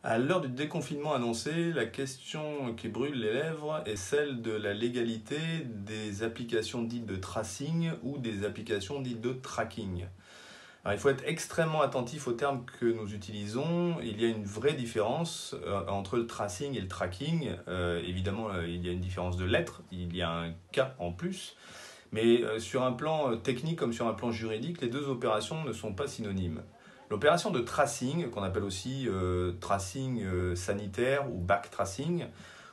À l'heure du déconfinement annoncé, la question qui brûle les lèvres est celle de la légalité des applications dites de tracing ou des applications dites de tracking. Alors, il faut être extrêmement attentif aux termes que nous utilisons. Il y a une vraie différence entre le tracing et le tracking. Évidemment, il y a une différence de lettres, il y a un K en plus. Mais sur un plan technique comme sur un plan juridique, les deux opérations ne sont pas synonymes. L'opération de tracing, qu'on appelle aussi tracing sanitaire ou backtracing,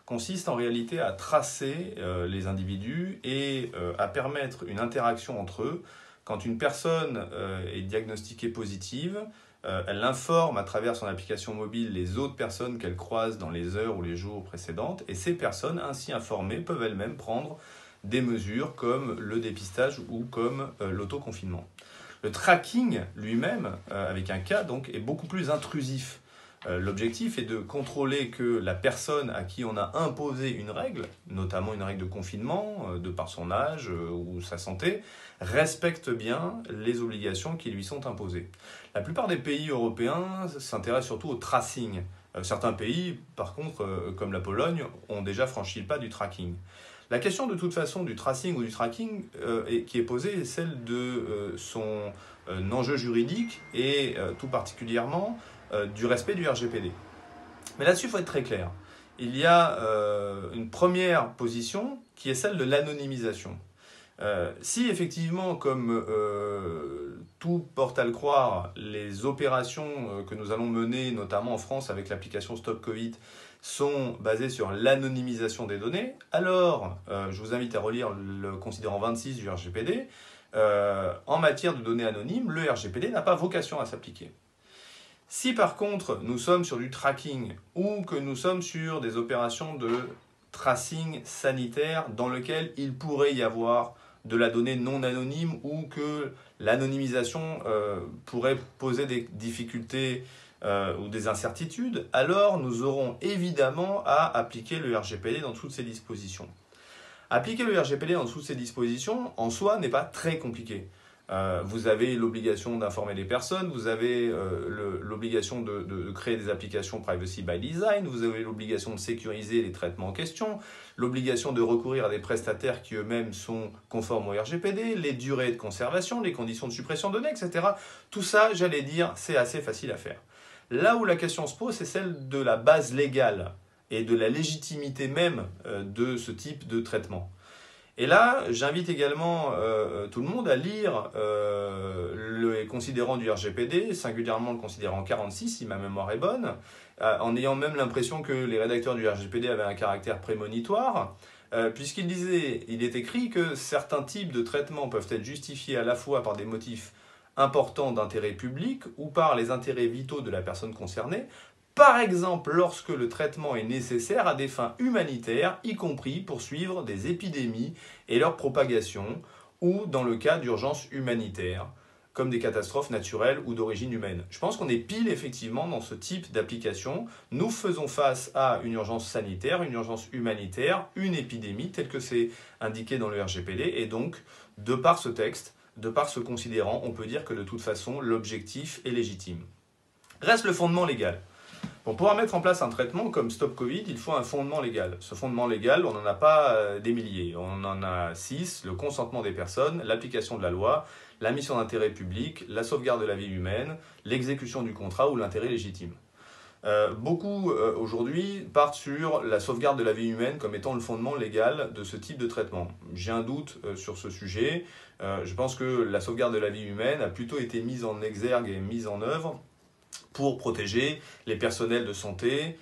consiste en réalité à tracer les individus et à permettre une interaction entre eux. Quand une personne est diagnostiquée positive, elle informe à travers son application mobile les autres personnes qu'elle croise dans les heures ou les jours précédentes, et ces personnes ainsi informées peuvent elles-mêmes prendre des mesures comme le dépistage ou comme l'autoconfinement. Le tracking lui-même, avec un K, donc, est beaucoup plus intrusif. L'objectif est de contrôler que la personne à qui on a imposé une règle, notamment une règle de confinement, de par son âge ou sa santé, respecte bien les obligations qui lui sont imposées. La plupart des pays européens s'intéressent surtout au tracing. Certains pays, par contre, comme la Pologne, ont déjà franchi le pas du tracking. La question de toute façon du tracing ou du tracking qui est posée est celle de son enjeu juridique et tout particulièrement du respect du RGPD. Mais là-dessus, il faut être très clair. Il y a une première position qui est celle de l'anonymisation. Si effectivement, comme tout porte à le croire, les opérations que nous allons mener, notamment en France avec l'application Stop Covid, sont basées sur l'anonymisation des données, alors je vous invite à relire le considérant 26 du RGPD. En matière de données anonymes, le RGPD n'a pas vocation à s'appliquer. Si par contre nous sommes sur du tracking ou que nous sommes sur des opérations de tracing sanitaire dans lequel il pourrait y avoir de la donnée non anonyme ou que l'anonymisation pourrait poser des difficultés ou des incertitudes, alors nous aurons évidemment à appliquer le RGPD dans toutes ces dispositions. Appliquer le RGPD dans toutes ces dispositions, en soi, n'est pas très compliqué. Vous avez l'obligation d'informer les personnes, vous avez l'obligation de créer des applications privacy by design, vous avez l'obligation de sécuriser les traitements en question, l'obligation de recourir à des prestataires qui eux-mêmes sont conformes au RGPD, les durées de conservation, les conditions de suppression de données, etc. Tout ça, j'allais dire, c'est assez facile à faire. Là où la question se pose, c'est celle de la base légale et de la légitimité même de ce type de traitement. Et là, j'invite également tout le monde à lire le considérant du RGPD, singulièrement le considérant 46, si ma mémoire est bonne, en ayant même l'impression que les rédacteurs du RGPD avaient un caractère prémonitoire, puisqu'il disait, il est écrit que certains types de traitements peuvent être justifiés à la fois par des motifs importants d'intérêt public ou par les intérêts vitaux de la personne concernée, par exemple lorsque le traitement est nécessaire à des fins humanitaires, y compris pour suivre des épidémies et leur propagation, ou dans le cas d'urgences humanitaires, comme des catastrophes naturelles ou d'origine humaine. Je pense qu'on est pile effectivement dans ce type d'application. Nous faisons face à une urgence sanitaire, une urgence humanitaire, une épidémie, telle que c'est indiqué dans le RGPD, et donc, de par ce texte, de par ce considérant, on peut dire que de toute façon, l'objectif est légitime. Reste le fondement légal. Pour pouvoir mettre en place un traitement comme Stop Covid, il faut un fondement légal. Ce fondement légal, on n'en a pas des milliers. On en a 6, le consentement des personnes, l'application de la loi, la mission d'intérêt public, la sauvegarde de la vie humaine, l'exécution du contrat ou l'intérêt légitime. Beaucoup aujourd'hui partent sur la sauvegarde de la vie humaine comme étant le fondement légal de ce type de traitement. J'ai un doute sur ce sujet. Je pense que la sauvegarde de la vie humaine a plutôt été mise en exergue et mise en œuvre pour protéger les personnels de santé,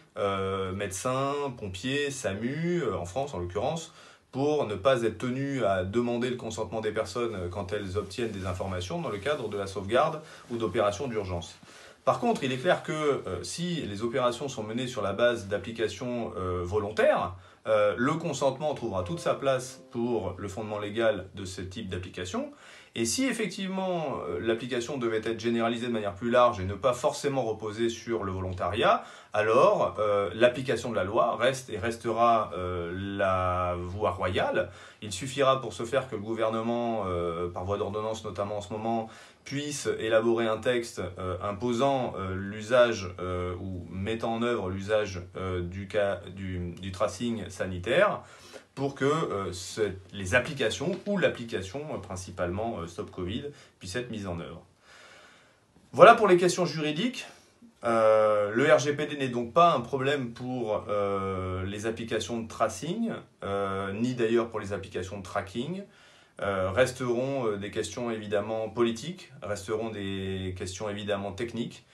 médecins, pompiers, SAMU, en France en l'occurrence, pour ne pas être tenus à demander le consentement des personnes quand elles obtiennent des informations dans le cadre de la sauvegarde ou d'opérations d'urgence. Par contre, il est clair que si les opérations sont menées sur la base d'applications volontaires, le consentement trouvera toute sa place pour le fondement légal de ce type d'application. Et si effectivement l'application devait être généralisée de manière plus large et ne pas forcément reposer sur le volontariat, alors l'application de la loi reste et restera la voie royale. Il suffira pour ce faire que le gouvernement, par voie d'ordonnance notamment en ce moment, puisse élaborer un texte imposant l'usage ou mettant en œuvre l'usage du tracing sanitaire pour que les applications ou l'application principalement Stop Covid puissent être mises en œuvre. Voilà pour les questions juridiques. Le RGPD n'est donc pas un problème pour les applications de tracing, ni d'ailleurs pour les applications de tracking. Resteront des questions évidemment politiques, resteront des questions évidemment techniques.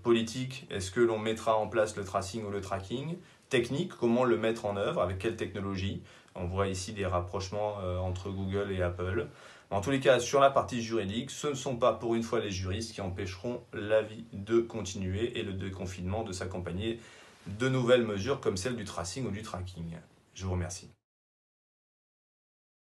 Politique, est-ce que l'on mettra en place le tracing ou le tracking? Technique, comment le mettre en œuvre, avec quelle technologie? On voit ici des rapprochements entre Google et Apple. En tous les cas, sur la partie juridique, ce ne sont pas pour une fois les juristes qui empêcheront la vie de continuer et le déconfinement de s'accompagner de nouvelles mesures comme celle du tracing ou du tracking. Je vous remercie.